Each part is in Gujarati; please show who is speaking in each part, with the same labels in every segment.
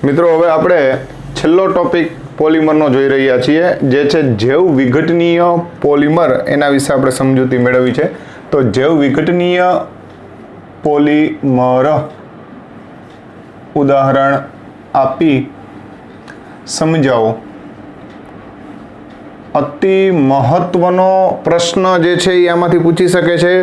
Speaker 1: મિત્રો હવે આપણે છેલ્લો ટોપિક પોલિમરનો જોઈ રહ્યા છીએ, જે છે જૈવ વિઘટનીય પોલિમર. એના વિશે આપણે સમજૂતી મેળવી છે. તો જૈવ વિઘટનીય પોલિમર ઉદાહરણ આપી સમજાવો. અતિ મહત્વનો પ્રશ્ન જે છે એ આમાંથી પૂછી શકે છે.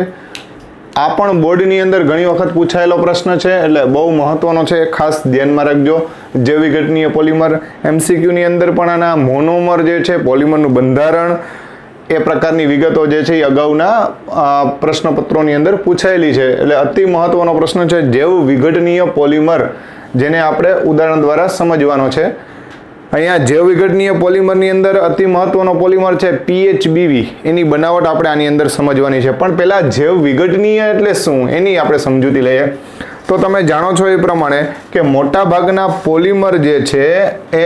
Speaker 1: આ પણ બોર્ડની અંદર ઘણી વખત પૂછાયેલો પ્રશ્ન છે, એટલે બહુ મહત્વનો છે, ખાસ ધ્યાનમાં રાખજો. જૈવ વિઘટનીય પોલિમર MCQની અંદર પણ આના મોનોમર જે છે, પોલિમરનું બંધારણ, એ પ્રકારની વિગતો જે છે એ અગાઉના પ્રશ્નપત્રોની અંદર પૂછાયેલી છે. એટલે અતિ મહત્વનો પ્રશ્ન છે જૈવ વિઘટનીય પોલિમર, જેને આપણે ઉદાહરણ દ્વારા સમજવાનો છે. અહીંયા જૈવ વિઘટનીય પોલિમરની અંદર અતિ મહત્વનો પોલિમર છે PHBV. એની બનાવટ આપણે આની અંદર સમજવાની છે. પણ પહેલા જૈવ વિઘટનીય એટલે શું એની આપણે સમજૂતી લઈએ. તો તમે જાણો છો એ પ્રમાણે કે મોટા ભાગના પોલિમર જે છે એ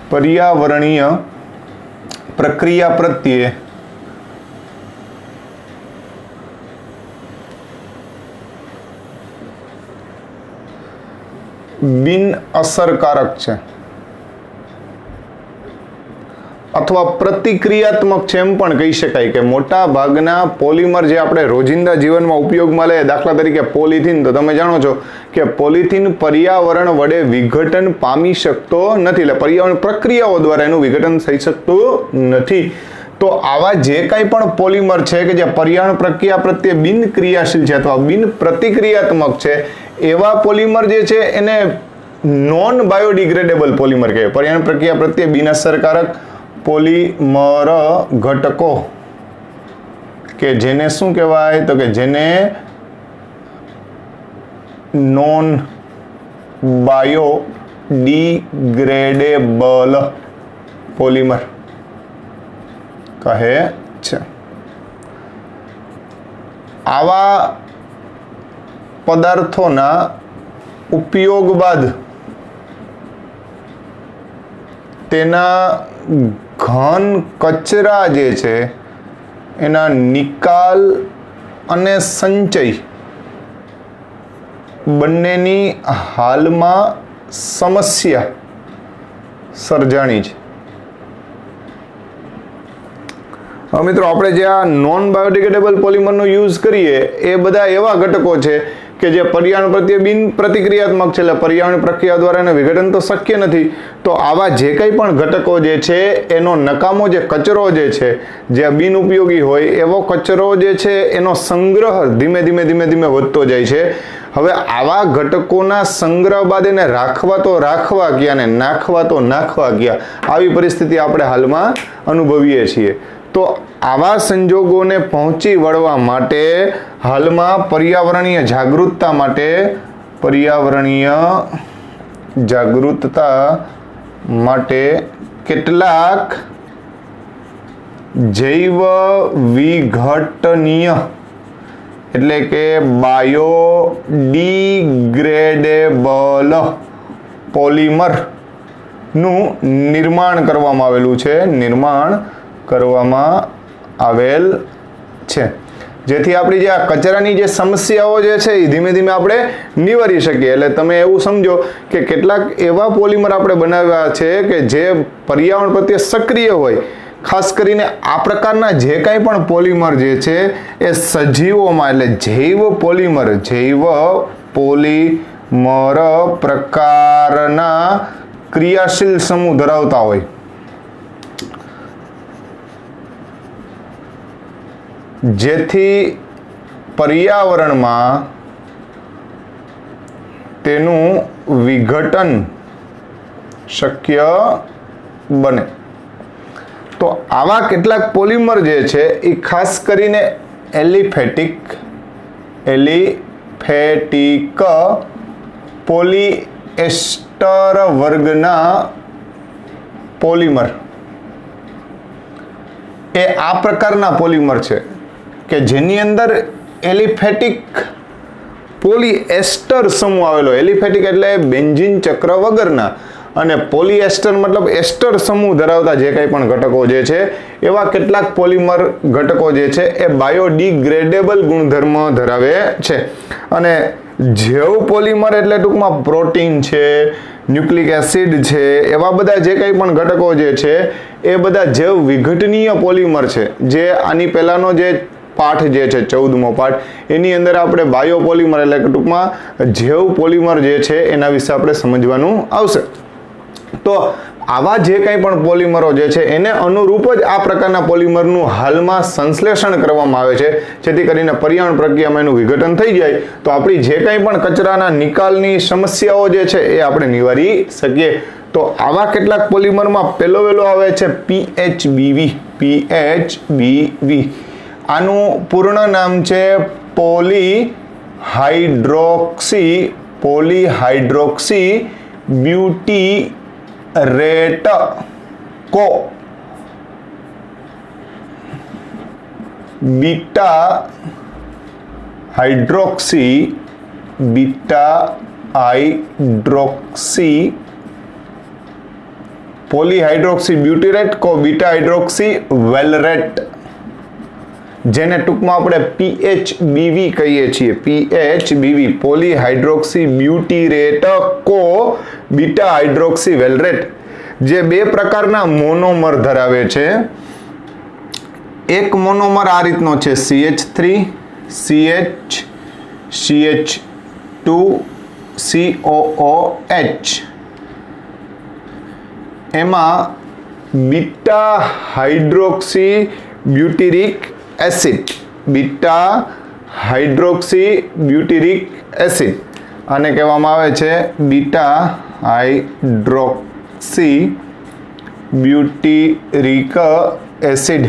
Speaker 1: પર્યાવરણીય પ્રક્રિયા પ્રત્યે બિન અસરકારક છે અથવા પ્રતિક્રિયાત્મક છે, એમ પણ કહી શકાય કે મોટા ભાગના પોલિમર જે આપણે રોજિંદા જીવનમાં ઉપયોગમાં લઈએ, દાખલા તરીકે પોલિથીન, તો તમે જાણો છો કે પોલિથીન પર્યાવરણ વડે વિઘટન પામી શકતો નથી, એટલે પર્યાવરણ પ્રક્રિયાઓ દ્વારા એનું વિઘટન થઈ શકતું નથી. તો આવા જે કાંઈ પણ પોલિમર છે કે જે પર્યાવરણ પ્રક્રિયા પ્રત્યે બિન ક્રિયાશીલ છે અથવા બિન પ્રતિક્રિયાત્મક છે, એવા પોલિમર જે છે એને નોન બાયોડિગ્રેડેબલ પોલિમર કહેવાય. પર્યાવરણ પ્રક્રિયા પ્રત્યે બિનઅસરકારક પોલિમર ઘટકો કે જેને શું કહેવાય, તો કે જેને નોન બાયોડિગ્રેડેબલ પોલિમર કહે છે. આવા પદાર્થોના ઉપયોગ બાદ તેના ઘન કચરા જે છે એના નિકાલ અને સંચય બંનેની હાલમાં સમસ્યા સર્જાણી છે. હવે મિત્રો, આપણે જે આ નોન બાયોડિગ્રેડેબલ પોલિમરનો યુઝ કરીએ એ બધા એવા ઘટકો છે કે જે પર્યાવરણ પ્રત્યે બિન પ્રતિક્રિયાત્મક છે, એટલે પર્યાવરણ પ્રક્રિયા દ્વારા એને વિઘટન તો શક્ય નથી. તો આવા જે કંઈ પણ ઘટકો જે છે એનો નકામો જે કચરો જે છે, જે બિનઉપયોગી હોય એવો કચરો જે છે એનો સંગ્રહ ધીમે ધીમે વધતો જાય છે. હવે આવા ઘટકોના સંગ્રહ બાદ એને રાખવા તો રાખવા ગયા ને નાખવા તો નાખવા ગયા, આવી પરિસ્થિતિ આપણે હાલમાં અનુભવીએ છીએ. તો આવા સંજોગોને પહોંચી વળવા માટે હાલમાં પર્યાવરણીય જાગૃતતા માટે કેટલાક જૈવ વિઘટનીય એટલે કે બાયોડિગ્રેડેબલ પોલિમરનું નિર્માણ કરવામાં આવેલ છે. જેથી આપણી જે આ કચરાની જે સમસ્યાઓ જે છે એ ધીમે ધીમે આપણે નિવારી શકીએ. એટલે તમે એવું સમજો કે કેટલાક એવા પોલિમર આપણે બનાવ્યા છે કે જે પર્યાવરણ પ્રત્યે સક્રિય હોય. ખાસ કરીને આ પ્રકારના જે કાંઈ પણ પોલિમર જે છે એ સજીવોમાં, એટલે જૈવ પોલિમર પ્રકારના ક્રિયાશીલ સમૂહ ધરાવતા હોય. જેથી પર્યાવરણમાં તેનું વિઘટન શક્ય બને. તો આવા કેટલાક પોલિમર જે છે એ ખાસ કરીને એલિફેટિક પોલિએસ્ટર વર્ગના પોલિમર એ આ પ્રકારના પોલિમર છે કે જેની અંદર એલિફેટિક પોલિએસ્ટર સમૂહ આવેલો. એલિફેટિક એટલે બેન્ઝીન ચક્ર વગરના, અને પોલિએસ્ટર મતલબ એસ્ટર સમૂહ ધરાવતા જે કંઈ પણ ઘટકો જે છે એવા કેટલાક પોલિમર ઘટકો જે છે એ બાયોડિગ્રેડેબલ ગુણધર્મ ધરાવે છે. અને જૈવ પોલિમર એટલે ટૂંકમાં પ્રોટીન છે, ન્યુક્લિક એસિડ છે, એવા બધા જે કંઈ પણ ઘટકો જે છે એ બધા જૈવ વિઘટનીય પોલિમર છે. જે આની પહેલાનો જે પાઠ જે છે 14મો પાઠ એની અંદર આપણે બાયોપોલિમર એટલે કે ટૂંકમાં જૈવ પોલિમર જે છે એના વિશે આપણે સમજવાનું આવશે. તો આવા જે કંઈ પણ પોલિમરો જે છે એને અનુરૂપ જ આ પ્રકારના પોલિમરનું હાલમાં સંશ્લેષણ કરવામાં આવે છે, જેથી કરીને પર્યાવરણ પ્રક્રિયામાં એનું વિઘટન થઈ જાય તો આપણી જે કંઈ પણ કચરાના નિકાલની સમસ્યાઓ જે છે એ આપણે નિવારી શકીએ. તો આવા કેટલાક પોલિમરમાં પહેલો આવે છે PHBV. આનું પૂર્ણ નામ છે પોલીહાઇડ્રોક્સી બ્યુટીરેટ કો બીટા હાઇડ્રોક્સી પોલીહાઇડ્રોક્સી બ્યુટીરેટ કો બીટા હાઇડ્રોક્સી વેલરેટ, જેને ટૂંકમાં આપણે PHBV કહીએ છીએ. PHBV પોલીહાઇડ્રોક્સી બ્યુટીરેટ કો બીટા હાઇડ્રોક્સી વેલરેટ, જે બે પ્રકારના મોનોમર ધરાવે છે. એક મોનોમર આ રીતનો છે CH3 CH2 COOH. એમાં બીટા હાઇડ્રોક્સી બ્યુટીરિક એસિડ, આને કહેવામાં આવે છે બીટા હાઇડ્રોક્સી બ્યુટીરિક એસિડ,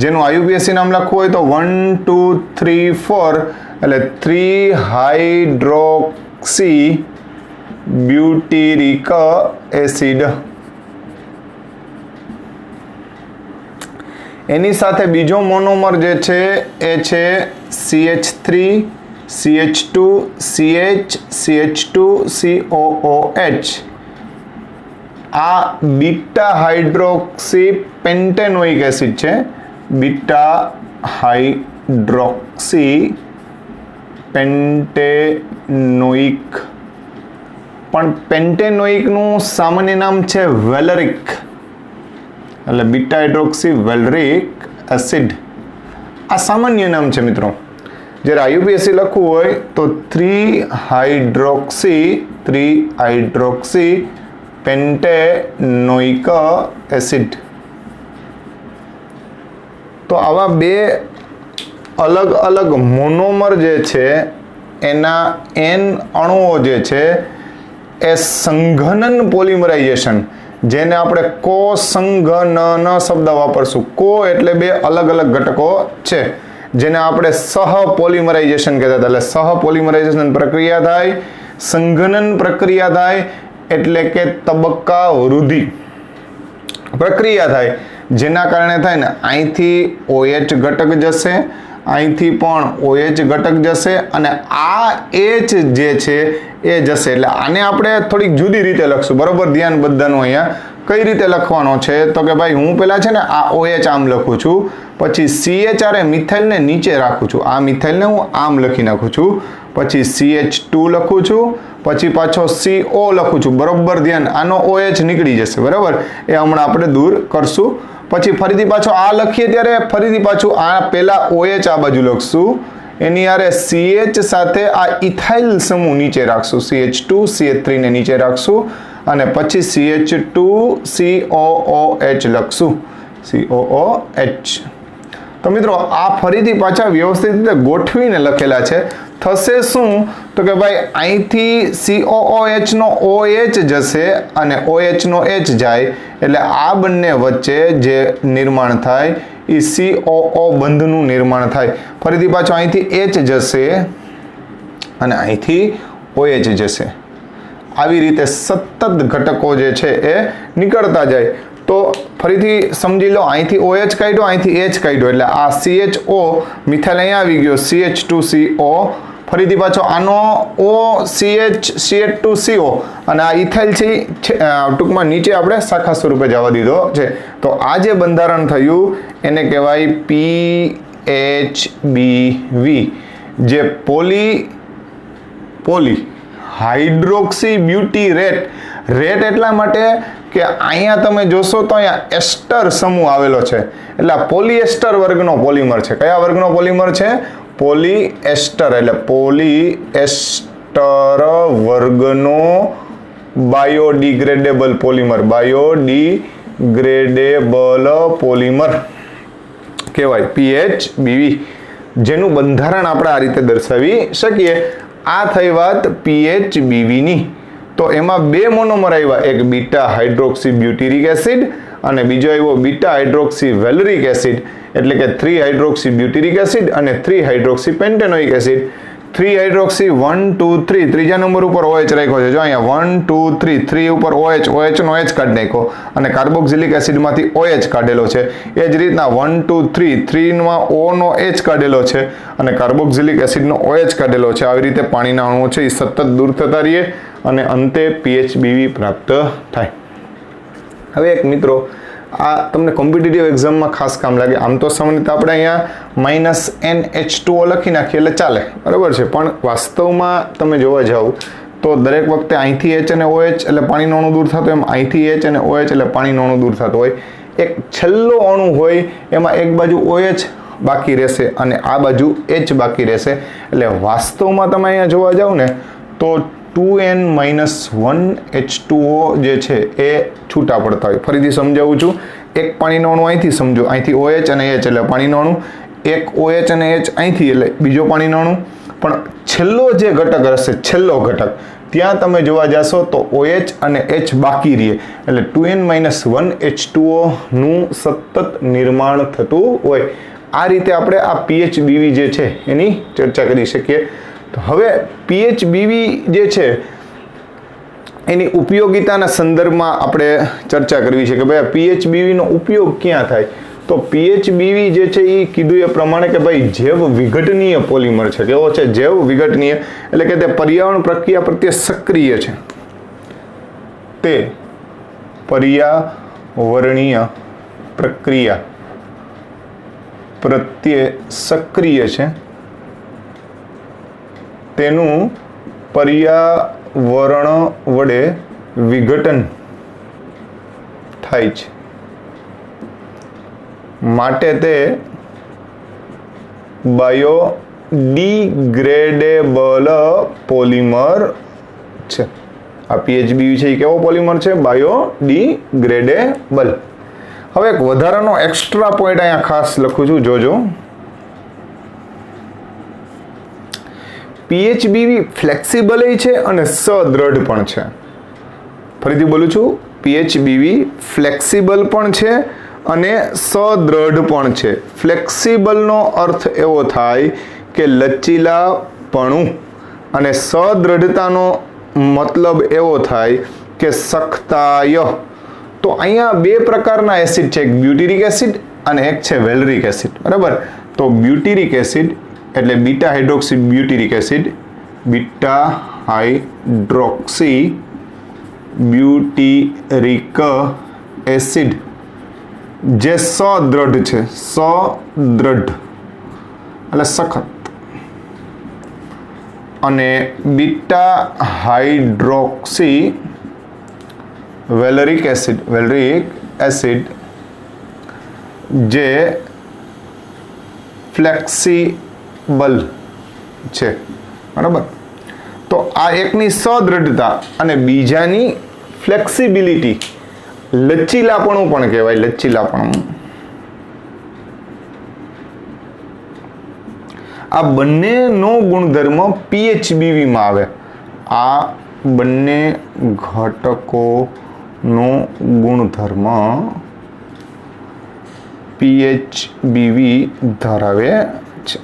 Speaker 1: જેનું IUPAC નામ લખવું હોય તો 1 2 3 4 એટલે 3 હાઇડ્રોક્સી બ્યુટીરિક એસિડ. એની સાથે બીજો મોનોમર જે છે એ છે CH3 CH2 CH CH2 COOH. આ બીટા હાઇડ્રોક્સી પેન્ટેનોઇક એસિડ છે. બીટા હાઇડ્રોક્સી પેન્ટેનોઇક, પણ પેન્ટેનોઇકનું સામાન્ય નામ છે વેલરિક, એટલે બીટા હાઇડ્રોક્સી વેલરિક એસિડ આ સામાન્ય નામ છે મિત્રો. જ્યારે IUPAC લખવું હોય તો 3 હાઇડ્રોક્સી પેન્ટેનોઇક એસિડ. તો આવા બે અલગ અલગ મોનોમર જે છે એના N અણુઓ જે છે એ સંઘનન પોલિમરાઇઝેશન, જેને આપણે કોસંઘનન શબ્દ વાપરશું. કો એટલે બે અલગ અલગ ઘટકો છે જેને આપણે સહપોલિમરાઇઝેશન કહેતા હતા. એટલે સહપોલિમરાઇઝેશન પ્રક્રિયા થાય, સંઘનન પ્રક્રિયા થાય એટલે કે તબક્કા વૃદ્ધિ પ્રક્રિયા થાય, જેના કારણે થાય ને અહીંથી OH ઘટક જશે, અહીંથી પણ OH ઘટક જશે અને આ H જે છે એ જશે. એટલે આને આપણે થોડીક જુદી રીતે લખશું. બરોબર, ધ્યાન બધાનું અહીંયા કઈ રીતે લખવાનો છે તો કે ભાઈ હું પેલા છે ને આ OH આમ લખું છું, પછી CHR મિથાઇલને નીચે રાખું છું, આ મિથાઇલને હું આમ લખી નાખું છું, પછી CH2 લખું છું, પછી પાછો CO લખું છું. બરોબર ધ્યાન, આનો OH નીકળી જશે. બરાબર, એ હમણાં આપણે દૂર કરશું. પછી ફરીથી પાછો આ લખીએ ત્યારે ફરીથી પાછું આ પહેલા OH આ બાજુ લખશું, એની હારે CH સાથે આ ઇથાઇલ સમૂહ નીચે રાખશું, CH2 CH3 ને નીચે રાખશું અને પછી CH2 COOH લખશું, COOH. તો મિત્રો આ ફરીથી પાછા વ્યવસ્થિત રીતે ગોઠવીને લખેલા છે. થશે શું તો કે ભાઈ અહીંથી COOH નો OH જશે અને OH નો H જાય એટલે આ બંને વચ્ચે જે નિર્માણ થાય એ COO બંધનું નિર્માણ થાય. ફરીથી પાછો અહીંથી H જશે અને અહીંથી OH જશે. આવી રીતે સતત ઘટકો જે છે એ નીકળતા જાય. તો ફરીથી સમજી લો, અહીંથી OH કાઢ્યો, અહીંથી H કાઢ્યો એટલે આ CHO મિથાઇલ અહીંયા આવી ગયો, CH2CO, ફરીથી પાછો આનો CH2CO અને આ ઇથાઇલ છે ટૂંકમાં નીચે આપણે શાખા સ્વરૂપે જવા દીધો છે. તો આ જે બંધારણ થયું એને કહેવાય PHBV. જે પોલી હાઇડ્રોક્સી બ્યુટીરેટ, રેટ એટલા માટે કે અહીંયા તમે જોશો તો અહીંયા એસ્ટર સમૂહ આવેલો છે, એટલે આ પોલિએસ્ટર વર્ગનો પોલિમર છે. કયા વર્ગનો પોલિમર છે? પોલિએસ્ટર, એટલે પોલિએસ્ટર વર્ગનો બાયોડિગ્રેડેબલ પોલિમર, બાયોડિગ્રેડેબલ પોલિમર કહેવાય PHBV, જેનું બંધારણ આપણે આ રીતે દર્શાવી શકીએ. આ થઈ વાત PHBV ની. તો એમાં બે મોનોમર આવ્યા, એક બીટા હાઇડ્રોક્સી બ્યુટીરિક એસિડ અને બીજો આવ્યો બીટા હાઇડ્રોક્સી વેલરિક એસિડ, એટલે કે 3 હાઇડ્રોક્સી બ્યુટીરિક એસિડ અને 3 હાઇડ્રોક્સી પેન્ટેનોઇક એસિડ. 3 હાઇડ્રોક્સી 1 2 3 ત્રીજા નંબર ઉપર OH રાખ્યો છે. જો અહીંયા 1 2 3 3 ઉપર OH નો H કાઢી નાખ્યો અને કાર્બોક્સિલિક એસિડમાંથી OH કાઢેલો છે. એ જ રીતના 1 2 3 3 માં O નો H કાઢેલો છે અને કાર્બોક્સિલિક એસિડનો OH કાઢેલો છે. આવી રીતે પાણીના અણુઓ છે એ સતત દૂર થતા રહીએ અને અંતે PHBV પ્રાપ્ત થાય. હવે એક મિત્રો, આ તમને કોમ્પિટિટિવ એક્ઝામમાં ખાસ કામ લાગે. આમ તો સામાન્યતઃ આપણે અહીંયા -NH2O લખી નાખીએ એટલે ચાલે, બરાબર છે, પણ વાસ્તવમાં તમે જોવા જાઓ તો દરેક વખતે અહીંથી H અને OH એટલે પાણીનો અણુ દૂર થતો, એમ અહીંથી H અને OH એટલે પાણીનો અણુ દૂર થતો હોય. એક છેલ્લો અણુ હોય એમાં એક બાજુ OH બાકી રહેશે અને આ બાજુ H બાકી રહેશે, એટલે વાસ્તવમાં તમે અહીંયા જોવા જાઓ ને તો 2N-1H2O જે છે એ છૂટા પડતા હોય. ફરીથી સમજાવું છું, એક પાણીનો અણુ અહીંથી સમજો, અહીંથી OH અને H એટલે પાણીનો અણુ, એક OH અને H અહીંથી એટલે બીજો પાણીનો અણુ, પણ છેલ્લો જે ઘટક રહેશે, છેલ્લો ઘટક, ત્યાં તમે જોવા જશો તો OH અને H બાકી રહે, એટલે 2N-1H2O નું સતત નિર્માણ થતું હોય. આ રીતે આપણે આ PHBV જે છે એની ચર્ચા કરી શકીએ. તો હવે PHBV જે છે એની ઉપયોગિતાના સંદર્ભમાં આપણે ચર્ચા કરવી છે કે ભાઈ PHBV નો ઉપયોગ ક્યાં થાય. તો PHBV જે છે એ કીધું એ પ્રમાણે કે ભાઈ જૈવ વિઘટનીય પોલિમર છે. કેવો છે? જૈવ વિઘટનીય, એટલે કે તે પર્યાવરણ પ્રક્રિયા પ્રત્યે સક્રિય છે. તે પર્યાવરણીય પ્રક્રિયા પ્રત્યે સક્રિય છે. તેનું પર્યાવરણ વડે વિઘટન થાય છે, માટે તે બાયોડિગ્રેડેબલ પોલિમર છે. આ PHBV છે એ કેવો પોલિમર છે? બાયોડિગ્રેડેબલ. હવે એક વધારાનો એક્સ્ટ્રા પોઈન્ટ અહીંયા ખાસ લખું છું, જોજો. PHBV ફ્લેક્સિબલ છે અને સદ્રઢ પણ છે. ફરીથી બોલું છું, PHBV ફ્લેક્સિબલ પણ છે અને સદ્રઢ પણ છે. ફ્લેક્સિબલનો અર્થ એવો થાય કે લચીલાપણું, અને સદ્રઢતાનો મતલબ એવો થાય કે સખ્તાય. તો અહીંયા બે પ્રકારના એસિડ છે, એક બ્યુટીરિક એસિડ અને એક છે વેલરિક એસિડ, બરાબર. તો બ્યુટીરિક એસિડ એટલે beta hydroxy butyric acid, beta hydroxy butyric acid જે સદ્રઢ છે, સદ્રઢ એટલે સખત, અને બીટા હાઇડ્રોક્સી વેલરિક એસિડ જે ફ્લેક્સિબલ છે, બરાબર. તો આ એકની સદ્રઢતા અને બીજાની ફ્લેક્સિબિલિટી, લચીલાપણું પણ કહેવાય, લચીલાપણું. આ બંનેનો ગુણધર્મ PHBV માં આવે. આ બંને ઘટકોનો ગુણધર્મ PHBV ધરાવે છે.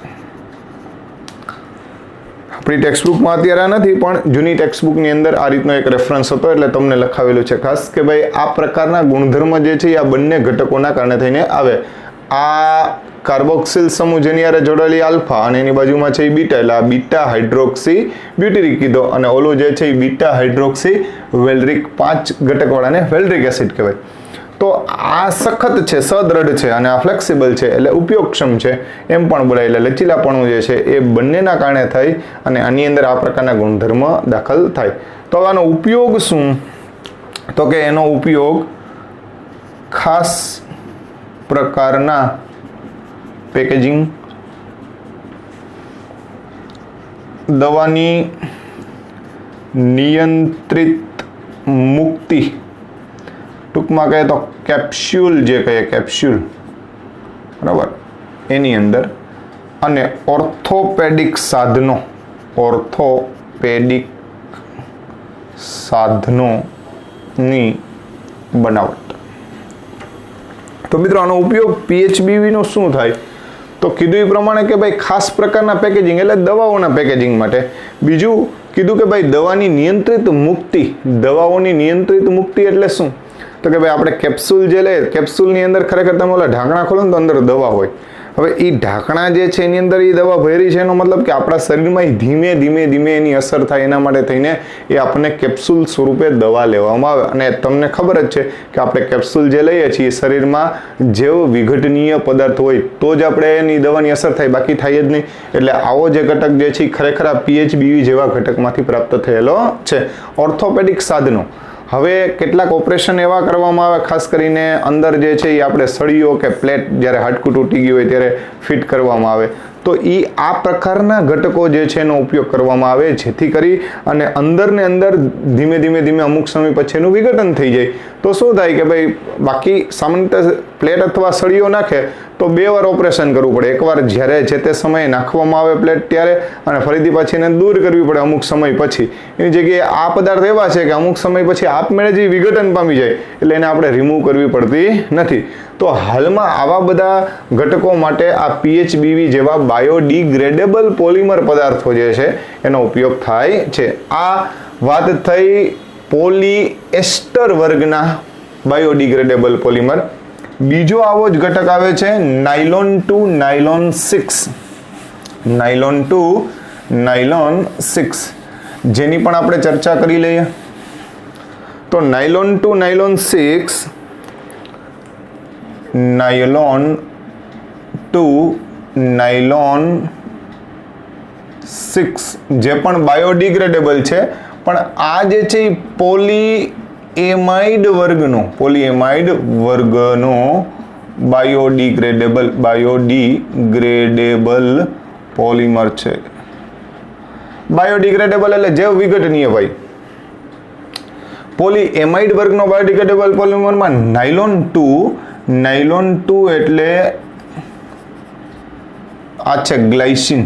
Speaker 1: આપણી ટેક્સ્ટબુકમાં અત્યારે નથી, પણ જૂની ટેક્સ્ટબુકની અંદર આ રીતનો એક રેફરન્સ હતો, એટલે તમને લખાવેલું છે ખાસ કે ભાઈ આ પ્રકારના ગુણધર્મ જે છે આ બંને ઘટકોના કારણે થઈને આવે. આ કાર્બોક્સિલ સમૂહ જેની હારે જોડાયેલી આલ્ફા અને એની બાજુમાં છે એ બીટા, એટલે આ બીટા હાઇડ્રોક્સી બ્યુટીરિક કીધો, અને ઓલું જે છે એ બીટા હાઇડ્રોક્સી વેલરિક, 5 ઘટકવાળાને વેલરિક એસિડ કહેવાય. તો આ સખત છે, સદ્રઢ છે, અને આ ફ્લેક્સિબલ છે એટલે ઉપયોગક્ષમ છે એમ પણ બોલાય. એટલે લચીલાપણું જે છે એ બંનેના કારણે થઈ અને આની અંદર આ પ્રકારના ગુણધર્મ દાખલ થાય. તો આનો ઉપયોગ શું? તો કે એનો ઉપયોગ ખાસ પ્રકારના પેકેજિંગ, દવાની નિયંત્રિત મુક્તિ, ટૂંકમાં કહે તો કેપ્સ્યુલ જે કહે કેપ્સ્યુલ, બરાબર, એની અંદર, અને ઓર્થોપેડિક સાધનો, ઓર્થોપેડિક સાધનોની બનાવટ. તો મિત્રો આનો ઉપયોગ પીએચબીવીનો શું થાય? તો કીધું એ પ્રમાણે કે ભાઈ ખાસ પ્રકારના પેકેજિંગ એટલે દવાઓના પેકેજિંગ માટે. બીજું કીધું કે ભાઈ દવાની નિયંત્રિત મુક્તિ. દવાઓની નિયંત્રિત મુક્તિ એટલે શું? તો કે ભાઈ આપણે કેપ્સ્યુલ જે લે, કેપ્સ્યુલની અંદર ખરેખર તમે ઓલા ઢાંકણા ખોલો ને તો અંદર દવા હોય. હવે એ ઢાંકણા જે છે એની અંદર એ દવા ભરી છે, એનો મતલબ કે આપણા શરીરમાં ધીમે ધીમે ધીમે એની અસર થાય, એના માટે થઈને એ આપણને કેપ્સ્યુલ સ્વરૂપે દવા લેવામાં આવે. અને તમને ખબર જ છે કે આપણે કેપ્સ્યુલ જે લઈએ છીએ શરીરમાં જેવો વિઘટનીય પદાર્થ હોય તો જ આપણે એની દવાની અસર થાય, બાકી થાય જ નહીં. એટલે આવો જે ઘટક જે છે ખરેખર આ પીએચબીવી જેવા ઘટકમાંથી પ્રાપ્ત થયેલો છે. ઓર્થોપેડિક સાધનો. હવે કેટલાક ઓપરેશન એવા કરવામાં આવે, ખાસ કરીને અંદર જે છે એ આપણે સળીઓ કે પ્લેટ જ્યારે હાડકું તૂટી ગયું હોય ત્યારે ફિટ કરવામાં આવે. તો એ આ પ્રકારના ઘટકો જે છે એનો ઉપયોગ કરવામાં આવે જેથી કરી અને અંદર ને અંદર ધીમે ધીમે ધીમે અમુક સમય પછી એનું વિઘટન થઈ જાય. તો શું થાય કે ભાઈ બાકી સામાન્ય પ્લેટ અથવા સળીઓ નાખે તો 2 વાર ઓપરેશન કરવું પડે. એકવાર જ્યારે જે તે સમયે નાખવામાં આવે પ્લેટ ત્યારે, અને ફરીથી પાછી એને દૂર કરવી પડે અમુક સમય પછી. એની જગ્યાએ આ પદાર્થ એવા છે કે અમુક સમય પછી આપમેળે જ વિઘટન પામી જાય એટલે એને આપણે રિમૂવ કરવી પડતી નથી. તો હાલમાં આવા બધા ઘટકો માટે આ પીએચબીવી જેવા બાયોડિગ્રેડેબલ પોલિમર પદાર્થો જે છે એનો ઉપયોગ થાય છે. આ વાત થઈ પોલિએસ્ટર વર્ગના બાયોડિગ્રેડેબલ પોલિમર. બીજો આવો જ ઘટક આવે છે nylon two nylon 6. Nylon two nylon 6 જેની પણ આપણે ચર્ચા કરી લઈએ. તો nylon two nylon 6, nylon two nylon 6 જે પણ બાયોડિગ્રેડેબલ છે, પણ આ જે છે એ પોલીએમાઇડ વર્ગનો બાયોડિગ્રેડેબલ પોલિમર છે. બાયોડિગ્રેડેબલ એટલે જૈવ વિઘટનીય ભાઈ. પોલીએમાઇડ વર્ગનો બાયોડિગ્રેડેબલ પોલિમરમાં નાયલોન 2 એટલે આ છે ગ્લાયસિન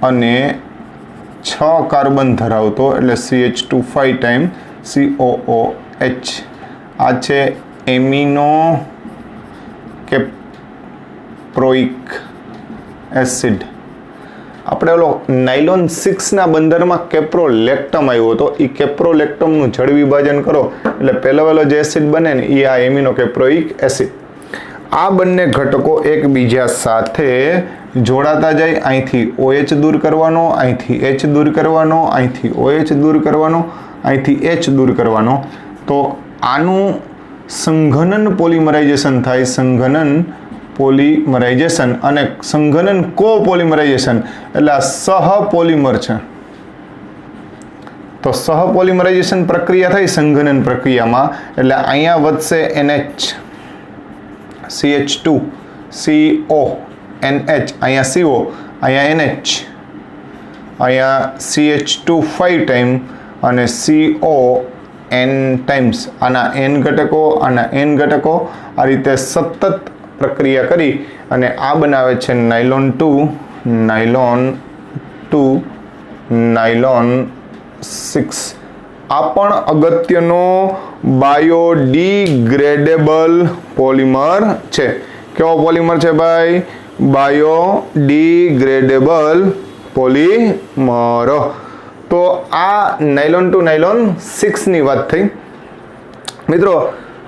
Speaker 1: અને 6 કાર્બન ધરાવતો એટલે CH2 ટાઈમ COOH. આ છે એમિનો કેપ્રોઇક એસિડ. આપણે ઓલો નાયલોન 6ના બંદરમાં કેપ્રોલેક્ટમ આવ્યો હતો. એ કેપ્રોલેક્ટમનું જળ વિભાજન કરો એટલે પહેલો જે એસિડ બને ને એ આ એમિનો કેપ્રોઇક એસિડ. આ બંને ઘટકો એકબીજા સાથે જોડાતા જાય. અહીંથી OH દૂર કરવાનો, અહીંથી H દૂર કરવાનો, અહીંથી OH દૂર કરવાનો, અહીંથી H દૂર કરવાનો. તો આનું સંઘનન પોલિમરાઇઝેશન થાય. સંઘનન પોલિમરાઇઝેશન અને સંઘનન કોપોલિમરાઇઝેશન એટલે આ સહપોલિમર છે. તો સહપોલિમરાઇઝેશન પ્રક્રિયા થઈ સંઘનન પ્રક્રિયામાં એટલે અહીંયા વધશે NH, CH2, CO, NH, અહીંયા CO, અહીંયા NH, અહીંયા CH2 5 ટાઈમ અને CO N ટાઈમ્સ. આના N ઘટકો, આના N ઘટકો, આ રીતે સતત પ્રક્રિયા કરી અને આ બનાવે છે નાયલોન 2 નાયલોન 6. આ પણ અગત્યનો બાયોડિગ્રેડેબલ પોલિમર છે. કેવો પોલિમર છે ભાઈ? Biodegradable polymer. તો આ નાયલોન 2 નાયલોન 6 ની વાત થઈ. મિત્રો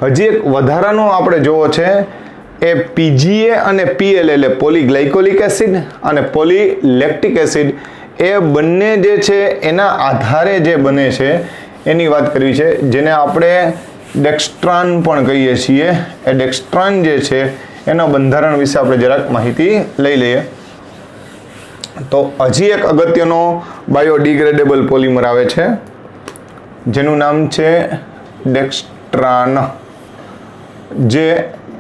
Speaker 1: હજી એક વધારાનો આપણે જોવો છે એ PGA અને PL એટલે પોલીગ્લાયકોલિક એસિડ અને પોલીલેક્ટિક એસિડ. એ બંને જે છે એના આધારે જે બને છે એની વાત કરવી છે, જેને આપણે ડેક્સ્ટ્રાન પણ કહીએ છીએ. એ ડેક્સ્ટ્રાન જે છે એના બંધારણ વિશે આપણે જરાક માહિતી લઈ લઈએ. તો હજી એક અગત્યનો બાયોડિગ્રેડેબલ પોલિમર આવે છે જેનું નામ છે ડેક્સ્ટ્રાન, જે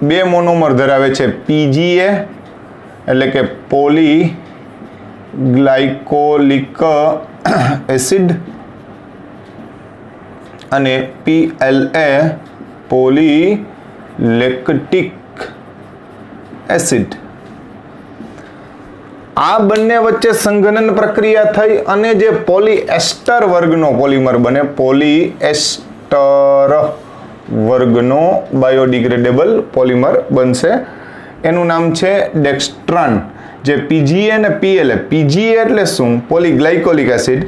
Speaker 1: 2 મોનોમર ધરાવે છે, PGA એટલે કે પોલી ગ્લાયકોલિક એસિડ અને PLA પોલીલેક્ટિક એસિડ. આ બંને વચ્ચે સંઘનન પ્રક્રિયા થઈ અને જે પોલીએસ્ટર વર્ગનો પોલિમર બને, પોલીએસ્ટર વર્ગનો બાયોડિગ્રેડેબલ પોલિમર બનશે. એનું નામ છે ડેક્સ્ટ્રાન. જે PGA અને PLA, PGA એટલે શું? પોલીગ્લાયકોલિક એસિડ,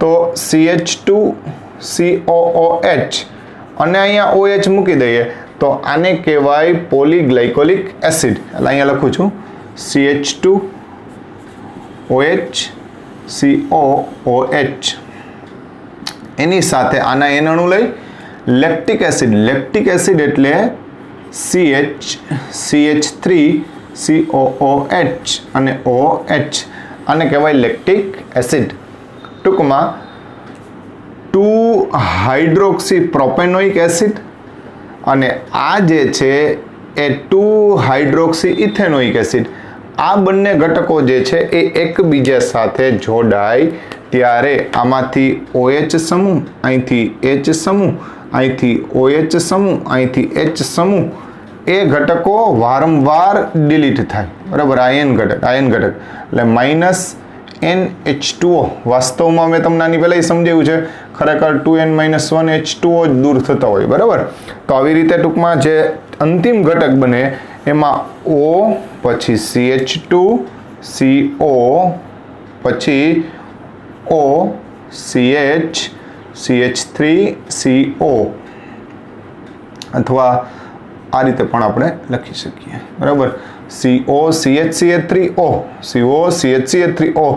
Speaker 1: તો CH2COOH અને અહીંયા OH મૂકી દઈએ તો આને કહેવાય પોલીગ્લાયકોલિક એસિડ. એટલે અહીંયા લખું છું CH2OH COOH. એની સાથે આના N અણુ લઈ લેક્ટિક એસિડ. લેક્ટિક એસિડ એટલે CH3COOH અને OH. આને કહેવાય લેક્ટિક એસિડ. ટૂંકમાં 2 હાઇડ્રોક્સી પ્રોપેનોઇક એસિડ અને આ જે છે એ 2 હાઇડ્રોક્સી ઇથેનોઇક એસિડ. આ બંને ઘટકો જે છે એ એકબીજા સાથે જોડાય ત્યારે આમાંથી OH સમૂહ, અહીંથી H સમૂહ, અહીંથી OH સમૂહ, અહીંથી H સમૂહ, એ ઘટકો વારંવાર ડિલીટ થાય. બરાબર, આયન ઘટક એટલે -NH2O. વાસ્તવમાં મેં તમને આની પહેલાં સમજાવ્યું છે, ખરેખર 2N-1 H2O જ દૂર થતા હોય. બરાબર, તો આવી રીતે ટૂંકમાં જે અંતિમ ઘટક બને એમાં O, પછી CH2, CO, પછી O, CH, CH3, CO, અથવા આ રીતે પણ આપણે લખી શકીએ. બરાબર, CO, CH3O, CO, CH3O,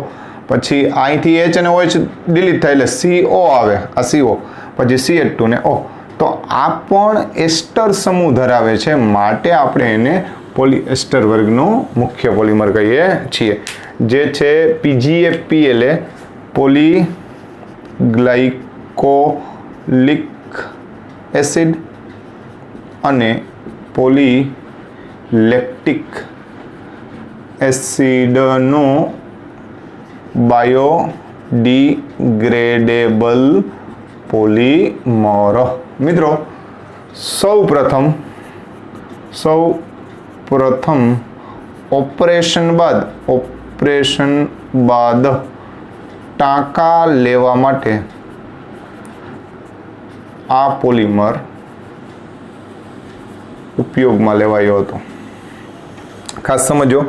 Speaker 1: પછી અહીંથી H અને OH ડિલીટ થાય એટલે CO આવે, આ CO, પછી CH2 ને O. તો આ પણ એસ્ટર સમૂહ ધરાવે છે, માટે આપણે એને પોલીએસ્ટર વર્ગનો મુખ્ય પોલિમર કહીએ છીએ. જે છે PGA PLA પોલીગ્લાયકોલિક એસિડ અને પોલીલેક્ટિક એસિડનો બાયોડિગ્રેડેબલ પોલિમર. મિત્રો, સૌ પ્રથમ ઓપરેશન બાદ ટાંકા લેવા માટે આ પોલિમર ઉપયોગમાં લેવાયો હતો. ખાસ સમજો,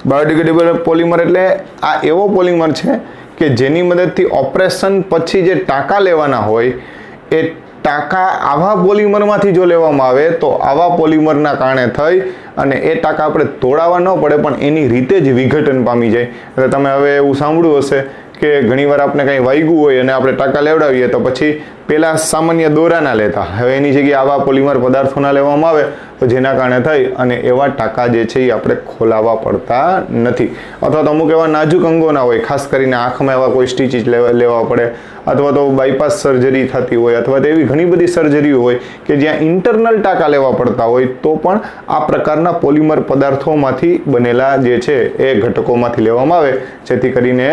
Speaker 1: બાયોડિગ્રેડેબલ પોલિમર એટલે આ એવો પોલિમર છે કે જેની મદદથી ઓપરેશન પછી જે ટાંકા લેવાના હોય એ ટાંકા આવા પોલિમરમાંથી જો લેવામાં આવે તો આવા પોલિમરના કારણે થઈ અને એ ટાંકા આપણે તોડાવવા ન પડે પણ એની રીતે જ વિઘટન પામી જાય. એટલે તમે હવે એવું સાંભળ્યું હશે કે ઘણીવાર આપણે કંઈ વાગ્યું હોય અને આપણે ટાંકા લેવડાવીએ તો પછી પેલા સામાન્ય દોરાના લેતા, હવે એની જગ્યાએ આવા પોલિમર પદાર્થોના લેવામાં આવે તો જેના કારણે થઈ અને એવા ટાંકા જે છે એ આપણે ખોલાવવા પડતા નથી. અથવા તો અમુક એવા નાજુક અંગોના હોય, ખાસ કરીને આંખમાં એવા કોઈ સ્ટીચીસ લેવા પડે, અથવા તો બાયપાસ સર્જરી થતી હોય, અથવા તો એવી ઘણી બધી સર્જરીઓ હોય કે જ્યાં ઇન્ટરનલ ટાંકા લેવા પડતા હોય તો પણ આ પ્રકારના પોલિમર પદાર્થોમાંથી બનેલા જે છે એ ઘટકોમાંથી લેવામાં આવે, જેથી કરીને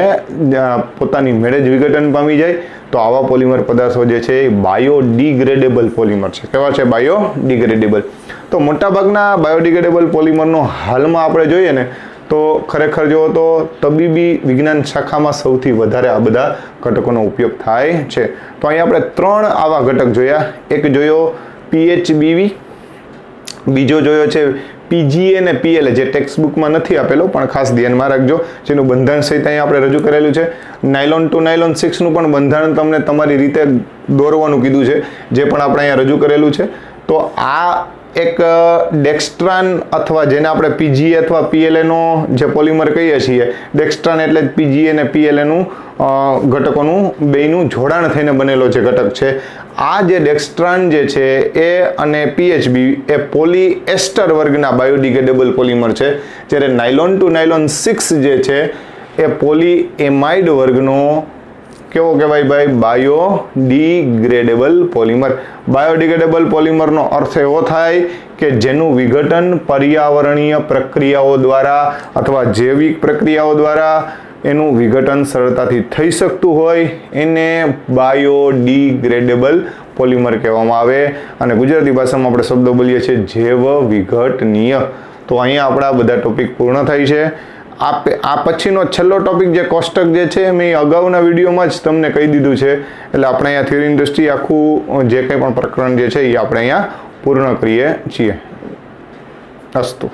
Speaker 1: પોતાની મેળે જ વિઘટન પામી જાય. તો આવા પોલિમર પદાર્થો જે છે એ બાયોડિગ્રેડેબલ પોલિમર છે. કેવા છે? બાયોડિગ્રેડેબલ. તો મોટાભાગના બાયોડિગ્રેડેબલ પોલિમરનો હાલમાં આપણે જોઈએ ને તો ખરેખર જો તો તબીબી વિજ્ઞાન શાખામાં સૌથી વધારે આ બધા ઘટકોનો ઉપયોગ થાય છે. તો અહીં આપણે 3 આવા ઘટક જોયા. એક જોયો PHBV, બીજો જોયો છે PGA અને PLA, જે ટેક્સ્ટ બુકમાં નથી આપેલો પણ ખાસ ધ્યાનમાં રાખજો, જેનું બંધારણ સહિત અહીં આપણે રજૂ કરેલું છે. નાયલોન ટુ નાયલોન 6 નું પણ બંધારણ તમને તમારી રીતે દોરવાનું કીધું છે, જે પણ આપણે અહીંયા રજૂ કરેલું છે. તો આ એક ડેક્સ્ટ્રાન અથવા જેને આપણે પીજીએ અથવા પીએલએનો જે પોલિમર કહીએ છીએ, ડેક્સ્ટ્રાન એટલે જ પીજીએ અને પીએલએનું ઘટકોનું બેયનું જોડાણ થઈને બનેલો જે ઘટક છે. આ જે ડેક્સ્ટ્રાન જે છે એ અને પીએચબી એ પોલીએસ્ટર વર્ગના બાયોડિગ્રેડેબલ પોલિમર છે, જ્યારે નાયલોન ટુ નાયલોન 6 જે છે એ પોલીએમાઇડ વર્ગનો કેવો કહેવાય ભાઈ? Biodegradable polymer. બાયોડિગ્રેડેબલ પોલિમરનો અર્થ એવો થાય કે જેનું વિઘટન પર્યાવરણીય પ્રક્રિયાઓ દ્વારા અથવા જૈવિક પ્રક્રિયાઓ દ્વારા એનું વિઘટન સરળતાથી થઈ શકતું હોય એને બાયોડિગ્રેડેબલ પોલિમર કહેવામાં આવે. અને ગુજરાતી ભાષામાં આપણે શબ્દો બોલીએ છીએ જૈવ વિઘટનીય. તો અહીંયા આપણા બધા ટોપિક પૂર્ણ થાય છે. આ પછીનો છેલ્લો ટોપિક જે કોષ્ટક જે છે મેં અગાઉના વિડીયોમાં જ તમને કહી દીધું છે. એટલે આપણે અહીંયા થિયરીની દ્રષ્ટિએ આખું જે કંઈ પણ પ્રકરણ જે છે એ આપણે અહીંયા પૂર્ણ કરીએ છીએ. અસ્તુ.